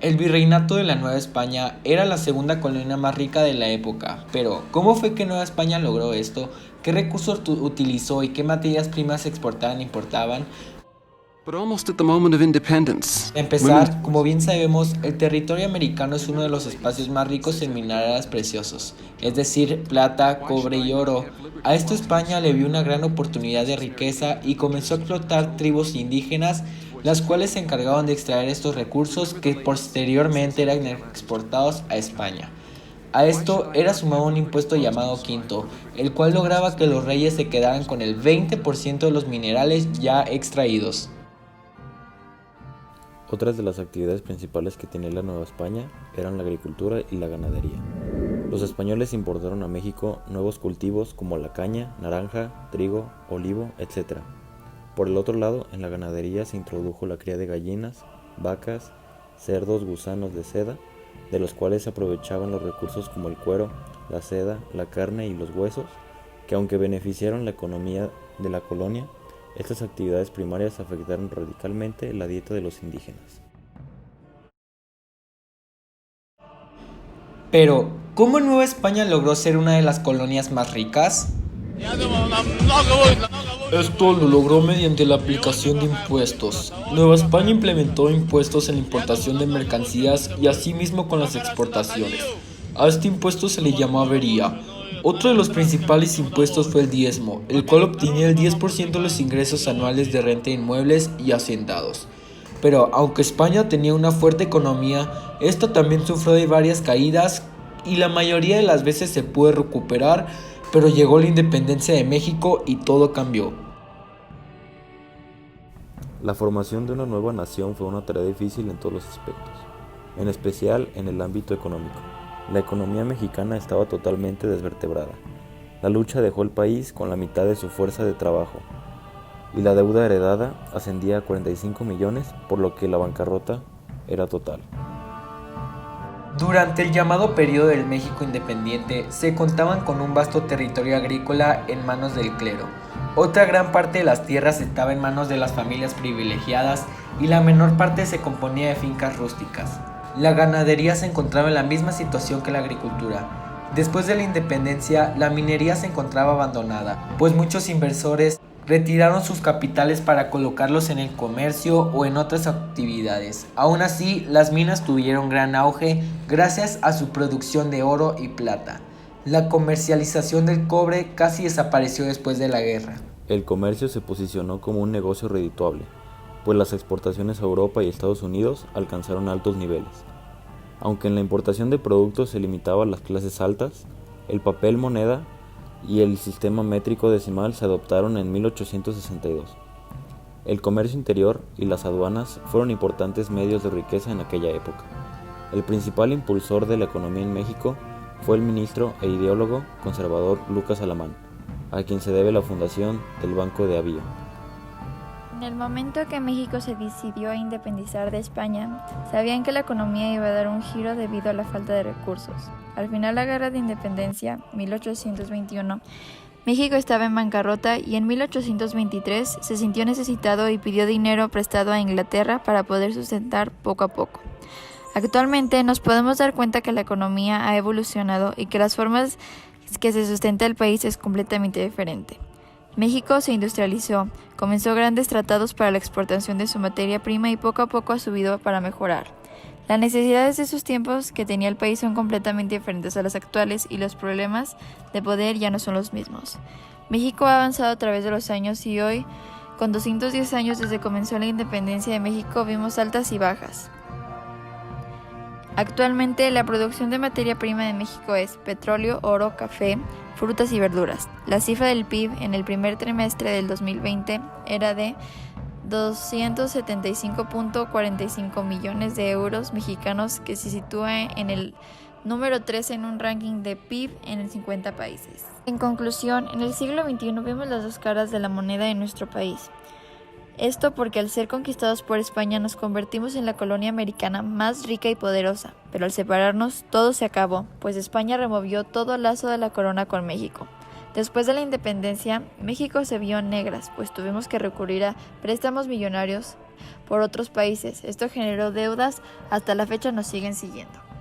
El virreinato de la Nueva España era la segunda colonia más rica de la época, pero ¿cómo fue que Nueva España logró esto? ¿Qué recursos utilizó y qué materias primas exportaban e importaban? But almost at the moment of independence, Para women. empezar, como bien sabemos, el territorio americano es uno de los espacios más ricos en minerales preciosos, es decir, plata, cobre y oro. A esto España le vio una gran oportunidad de riqueza y comenzó a explotar tribus indígenas, las cuales se encargaban de extraer estos recursos que posteriormente eran exportados a España. A esto era sumado un impuesto llamado quinto, el cual lograba que los reyes se quedaran con el 20% de los minerales ya extraídos. Otras de las actividades principales que tenía la Nueva España eran la agricultura y la ganadería. Los españoles importaron a México nuevos cultivos como la caña, naranja, trigo, olivo, etc. Por el otro lado, en la ganadería se introdujo la cría de gallinas, vacas, cerdos, gusanos de seda, de los cuales se aprovechaban los recursos como el cuero, la seda, la carne y los huesos, que aunque beneficiaron la economía de la colonia, estas actividades primarias afectaron radicalmente la dieta de los indígenas. Pero, ¿cómo Nueva España logró ser una de las colonias más ricas? Esto lo logró mediante la aplicación de impuestos. Nueva España implementó impuestos en la importación de mercancías y asimismo con las exportaciones. A este impuesto se le llamó avería. Otro de los principales impuestos fue el diezmo, el cual obtenía el 10% de los ingresos anuales de renta de inmuebles y hacendados. Pero aunque España tenía una fuerte economía, esta también sufrió de varias caídas y la mayoría de las veces se pudo recuperar, pero llegó la independencia de México y todo cambió. La formación de una nueva nación fue una tarea difícil en todos los aspectos, en especial en el ámbito económico. La economía mexicana estaba totalmente desvertebrada. La lucha dejó el país con la mitad de su fuerza de trabajo, y la deuda heredada ascendía a 45 millones, por lo que la bancarrota era total. Durante el llamado periodo del México independiente, se contaban con un vasto territorio agrícola en manos del clero. Otra gran parte de las tierras estaba en manos de las familias privilegiadas y la menor parte se componía de fincas rústicas. La ganadería se encontraba en la misma situación que la agricultura. Después de la independencia, la minería se encontraba abandonada, pues muchos inversores retiraron sus capitales para colocarlos en el comercio o en otras actividades. Aún así, las minas tuvieron gran auge gracias a su producción de oro y plata. La comercialización del cobre casi desapareció después de la guerra. El comercio se posicionó como un negocio redituable, pues las exportaciones a Europa y Estados Unidos alcanzaron altos niveles. Aunque en la importación de productos se limitaba a las clases altas, el papel moneda y el sistema métrico decimal se adoptaron en 1862. El comercio interior y las aduanas fueron importantes medios de riqueza en aquella época. El principal impulsor de la economía en México fue el ministro e ideólogo conservador Lucas Alamán, a quien se debe la fundación del Banco de Avío. En el momento que México se decidió a independizar de España, sabían que la economía iba a dar un giro debido a la falta de recursos. Al final de la Guerra de Independencia, 1821, México estaba en bancarrota y en 1823 se sintió necesitado y pidió dinero prestado a Inglaterra para poder sustentar poco a poco. Actualmente nos podemos dar cuenta que la economía ha evolucionado y que las formas que se sustenta el país es completamente diferente. México se industrializó, comenzó grandes tratados para la exportación de su materia prima y poco a poco ha subido para mejorar. Las necesidades de esos tiempos que tenía el país son completamente diferentes a las actuales y los problemas de poder ya no son los mismos. México ha avanzado a través de los años y hoy, con 210 años desde que comenzó la independencia de México, vimos altas y bajas. Actualmente, la producción de materia prima de México es petróleo, oro, café, frutas y verduras. La cifra del PIB en el primer trimestre del 2020 era de 275.45 millones de euros mexicanos, que se sitúa en el número 13 en un ranking de PIB en 50 países. En conclusión, en el siglo XXI vemos las dos caras de la moneda en nuestro país. Esto porque al ser conquistados por España nos convertimos en la colonia americana más rica y poderosa, pero al separarnos todo se acabó, pues España removió todo lazo de la corona con México. Después de la independencia, México se vio en negras, pues tuvimos que recurrir a préstamos millonarios por otros países. Esto generó deudas, hasta la fecha nos siguen siguiendo.